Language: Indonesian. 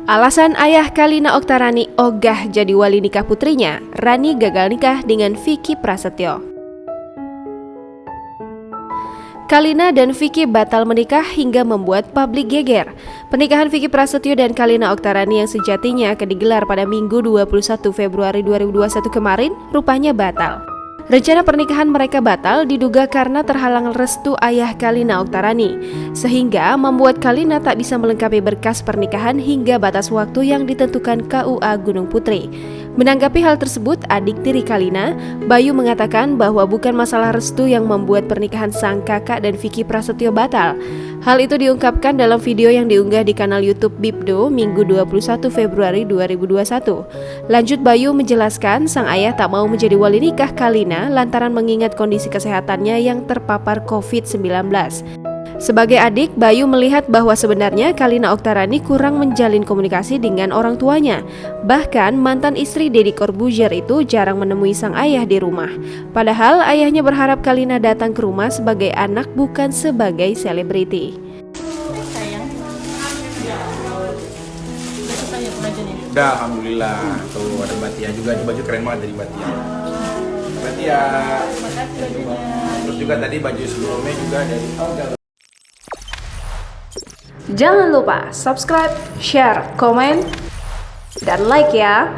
Alasan ayah Kalina Oktarani ogah jadi wali nikah putrinya, Rani gagal nikah dengan Vicky Prasetyo. Kalina dan Vicky batal menikah hingga membuat publik geger. Pernikahan Vicky Prasetyo dan Kalina Oktarani yang sejatinya akan digelar pada Minggu 21 Februari 2021 kemarin rupanya batal. Rencana pernikahan mereka batal diduga karena terhalang restu ayah Kalina Oktarani, sehingga membuat Kalina tak bisa melengkapi berkas pernikahan hingga batas waktu yang ditentukan KUA Gunung Putri. Menanggapi hal tersebut, adik tiri Kalina, Bayu mengatakan bahwa bukan masalah restu yang membuat pernikahan sang kakak dan Vicky Prasetyo batal. Hal itu diungkapkan dalam video yang diunggah di kanal YouTube Bibdo Minggu 21 Februari 2021. Lanjut Bayu menjelaskan sang ayah tak mau menjadi wali nikah Kalina lantaran mengingat kondisi kesehatannya yang terpapar COVID-19. Sebagai adik, Bayu melihat bahwa sebenarnya Kalina Oktarani kurang menjalin komunikasi dengan orang tuanya. Bahkan mantan istri Deddy Corbuzier itu jarang menemui sang ayah di rumah. Padahal ayahnya berharap Kalina datang ke rumah sebagai anak bukan sebagai selebriti. Udah, alhamdulillah. Tuh ada Batia juga, baju keren banget dari Batia. Batia. Terus juga tadi baju sebelumnya juga dari Jangan lupa subscribe, share, komen, dan like ya.